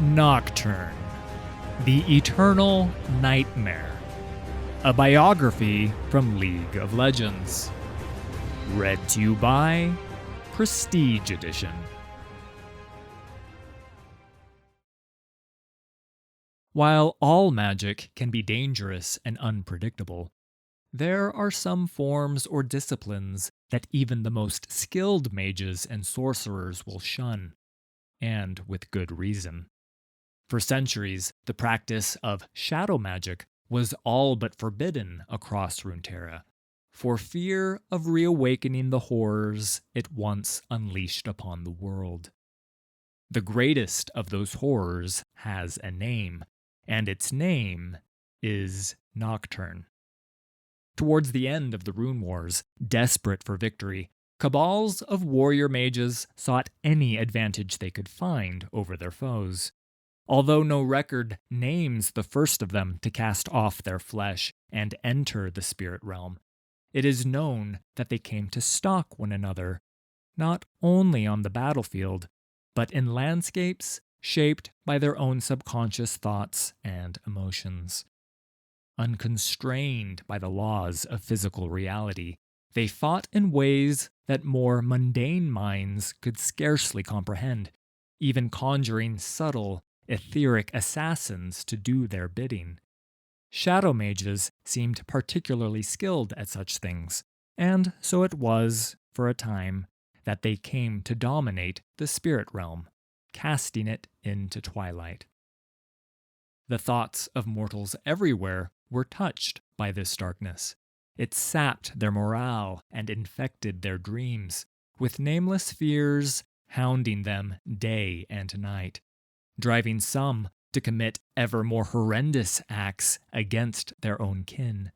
Nocturne, The Eternal Nightmare, a biography from League of Legends. Read to you by Prestige Edition. While all magic can be dangerous and unpredictable, there are some forms or disciplines that even the most skilled mages and sorcerers will shun, and with good reason. For centuries, the practice of shadow magic was all but forbidden across Runeterra, for fear of reawakening the horrors it once unleashed upon the world. The greatest of those horrors has a name, and its name is Nocturne. Towards the end of the Rune Wars, desperate for victory, cabals of warrior mages sought any advantage they could find over their foes. Although no record names the first of them to cast off their flesh and enter the spirit realm, it is known that they came to stalk one another, not only on the battlefield, but in landscapes shaped by their own subconscious thoughts and emotions. Unconstrained by the laws of physical reality, they fought in ways that more mundane minds could scarcely comprehend, even conjuring subtle, etheric assassins to do their bidding. Shadow mages seemed particularly skilled at such things, and so it was, for a time, that they came to dominate the spirit realm, casting it into twilight. The thoughts of mortals everywhere were touched by this darkness. It sapped their morale and infected their dreams, with nameless fears hounding them day and night, driving some to commit ever more horrendous acts against their own kin.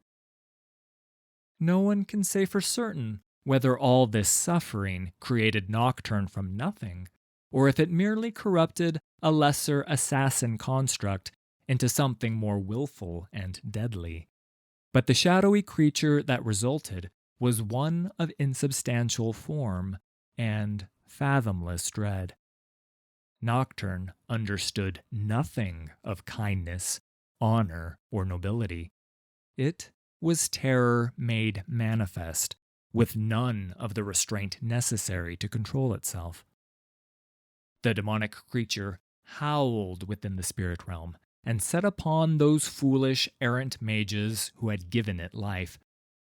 No one can say for certain whether all this suffering created Nocturne from nothing, or if it merely corrupted a lesser assassin construct into something more willful and deadly. But the shadowy creature that resulted was one of insubstantial form and fathomless dread. Nocturne understood nothing of kindness, honor, or nobility. It was terror made manifest, with none of the restraint necessary to control itself. The demonic creature howled within the spirit realm and set upon those foolish errant mages who had given it life,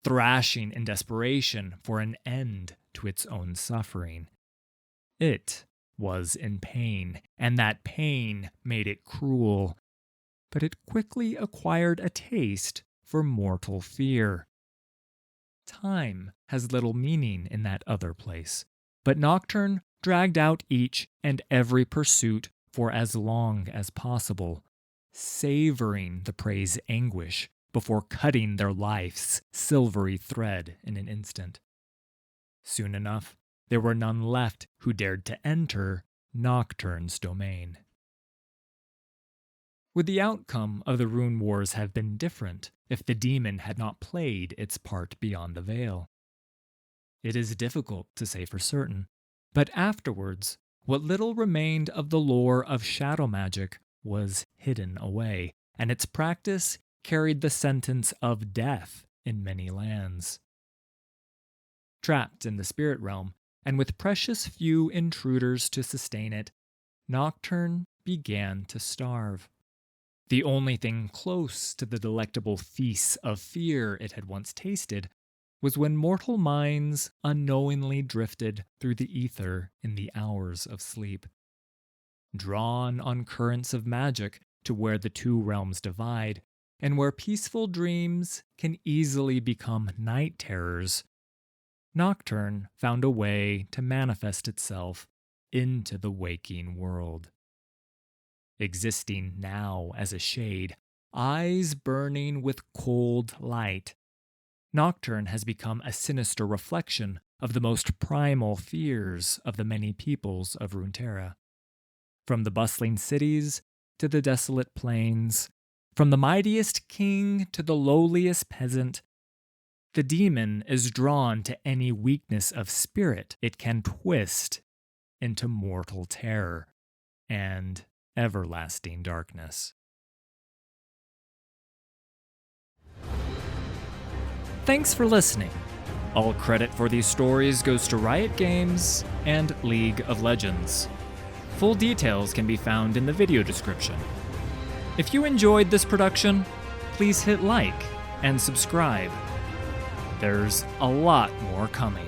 thrashing in desperation for an end to its own suffering. It was in pain, and that pain made it cruel, but it quickly acquired a taste for mortal fear. Time has little meaning in that other place, but Nocturne dragged out each and every pursuit for as long as possible, savoring the prey's anguish before cutting their life's silvery thread in an instant. Soon enough, there were none left who dared to enter Nocturne's domain. Would the outcome of the Rune Wars have been different if the demon had not played its part beyond the veil? It is difficult to say for certain, but afterwards, what little remained of the lore of shadow magic was hidden away, and its practice carried the sentence of death in many lands. Trapped in the spirit realm, and with precious few intruders to sustain it, Nocturne began to starve. The only thing close to the delectable feasts of fear it had once tasted was when mortal minds unknowingly drifted through the ether in the hours of sleep. Drawn on currents of magic to where the two realms divide, and where peaceful dreams can easily become night terrors, Nocturne found a way to manifest itself into the waking world. Existing now as a shade, eyes burning with cold light, Nocturne has become a sinister reflection of the most primal fears of the many peoples of Runeterra. From the bustling cities to the desolate plains, from the mightiest king to the lowliest peasant, the demon is drawn to any weakness of spirit it can twist into mortal terror, and everlasting darkness. Thanks for listening. All credit for these stories goes to Riot Games and League of Legends. Full details can be found in the video description. If you enjoyed this production, please hit like and subscribe. There's a lot more coming.